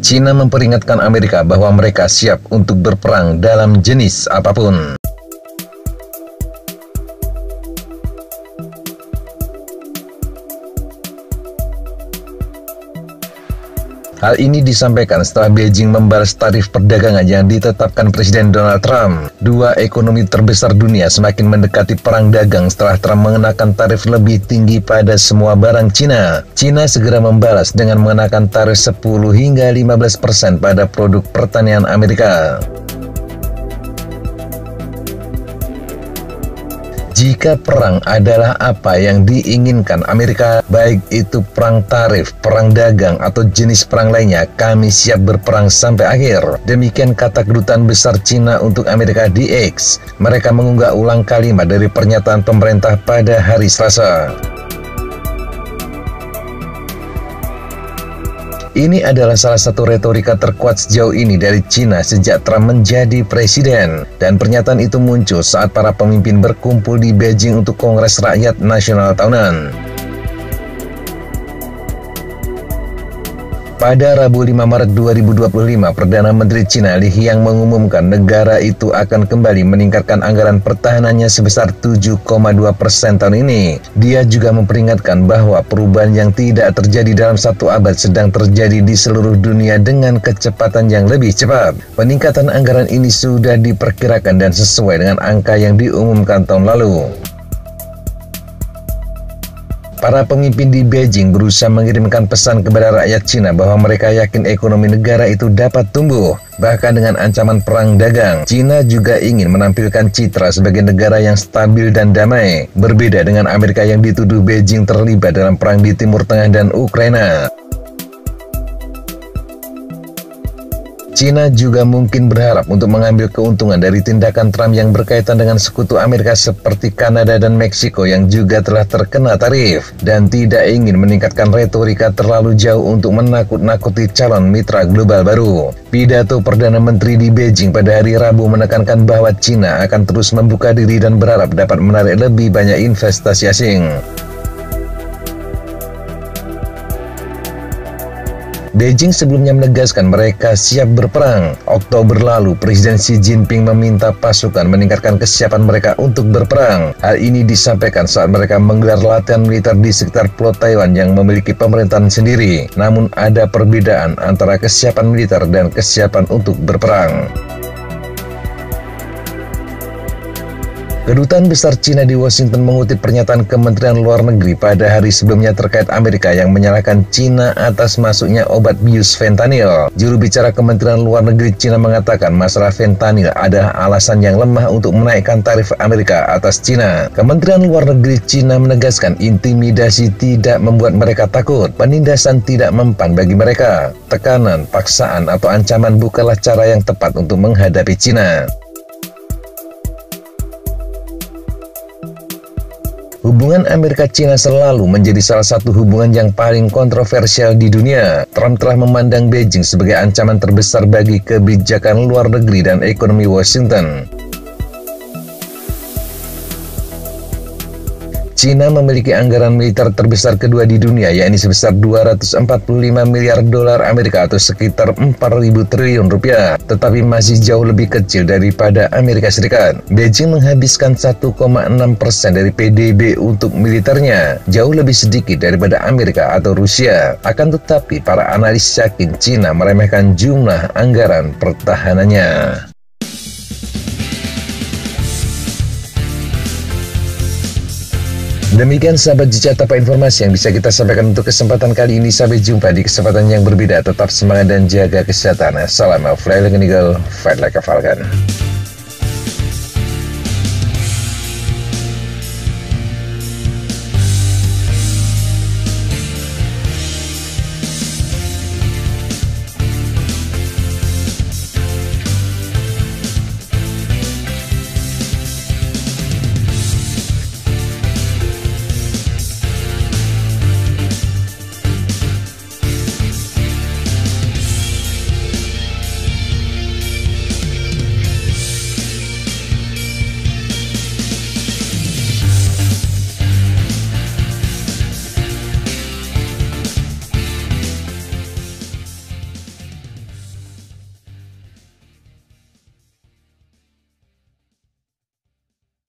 China memperingatkan Amerika bahwa mereka siap untuk berperang dalam jenis apapun. Hal ini disampaikan setelah Beijing membalas tarif perdagangan yang ditetapkan Presiden Donald Trump. Dua ekonomi terbesar dunia semakin mendekati perang dagang setelah Trump mengenakan tarif lebih tinggi pada semua barang Cina. Cina segera membalas dengan mengenakan tarif 10 hingga 15% pada produk pertanian Amerika. Jika perang adalah apa yang diinginkan Amerika, baik itu perang tarif, perang dagang, atau jenis perang lainnya, kami siap berperang sampai akhir. Demikian kata Kedutaan Besar Cina untuk Amerika di X. Mereka mengunggah ulang kalimat dari pernyataan pemerintah pada hari Selasa. Ini adalah salah satu retorika terkuat sejauh ini dari Cina sejak Trump menjadi presiden. Dan pernyataan itu muncul saat para pemimpin berkumpul di Beijing untuk Kongres Rakyat Nasional Tahunan. Pada Rabu 5 Maret 2025, Perdana Menteri Cina Li Qiang mengumumkan negara itu akan kembali meningkatkan anggaran pertahanannya sebesar 7,2% tahun ini. Dia juga memperingatkan bahwa perubahan yang tidak terjadi dalam satu abad sedang terjadi di seluruh dunia dengan kecepatan yang lebih cepat. Peningkatan anggaran ini sudah diperkirakan dan sesuai dengan angka yang diumumkan tahun lalu. Para pemimpin di Beijing berusaha mengirimkan pesan kepada rakyat Cina bahwa mereka yakin ekonomi negara itu dapat tumbuh. Bahkan dengan ancaman perang dagang, Cina juga ingin menampilkan citra sebagai negara yang stabil dan damai. Berbeda dengan Amerika yang dituduh Beijing terlibat dalam perang di Timur Tengah dan Ukraina. Cina juga mungkin berharap untuk mengambil keuntungan dari tindakan Trump yang berkaitan dengan sekutu Amerika seperti Kanada dan Meksiko yang juga telah terkena tarif, dan tidak ingin meningkatkan retorika terlalu jauh untuk menakut-nakuti calon mitra global baru. Pidato Perdana Menteri di Beijing pada hari Rabu menekankan bahwa Cina akan terus membuka diri dan berharap dapat menarik lebih banyak investasi asing. Beijing sebelumnya menegaskan mereka siap berperang. Oktober lalu, Presiden Xi Jinping meminta pasukan meningkatkan kesiapan mereka untuk berperang. Hal ini disampaikan saat mereka menggelar latihan militer di sekitar Pulau Taiwan yang memiliki pemerintahan sendiri. Namun ada perbedaan antara kesiapan militer dan kesiapan untuk berperang. Kedutaan Besar Cina di Washington mengutip pernyataan Kementerian Luar Negeri pada hari sebelumnya terkait Amerika yang menyalahkan Cina atas masuknya obat bius fentanyl. Juru bicara Kementerian Luar Negeri Cina mengatakan masalah fentanyl adalah alasan yang lemah untuk menaikkan tarif Amerika atas Cina. Kementerian Luar Negeri Cina menegaskan intimidasi tidak membuat mereka takut. Penindasan tidak mempan bagi mereka. Tekanan, paksaan, atau ancaman bukanlah cara yang tepat untuk menghadapi Cina. Hubungan Amerika-Cina selalu menjadi salah satu hubungan yang paling kontroversial di dunia. Trump telah memandang Beijing sebagai ancaman terbesar bagi kebijakan luar negeri dan ekonomi Washington. Cina memiliki anggaran militer terbesar kedua di dunia, yakni sebesar 245 miliar dolar Amerika atau sekitar 4.000 triliun rupiah, tetapi masih jauh lebih kecil daripada Amerika Serikat. Beijing menghabiskan 1,6% dari PDB untuk militernya, jauh lebih sedikit daripada Amerika atau Rusia. Akan tetapi, para analis yakin Cina meremehkan jumlah anggaran pertahanannya. Demikian sahabat Jejak Tapak informasi yang bisa kita sampaikan untuk kesempatan kali ini. Sampai jumpa di kesempatan yang berbeda. Tetap semangat dan jaga kesehatan. Salam Fly Like an Eagle, Fight Like a Falcon.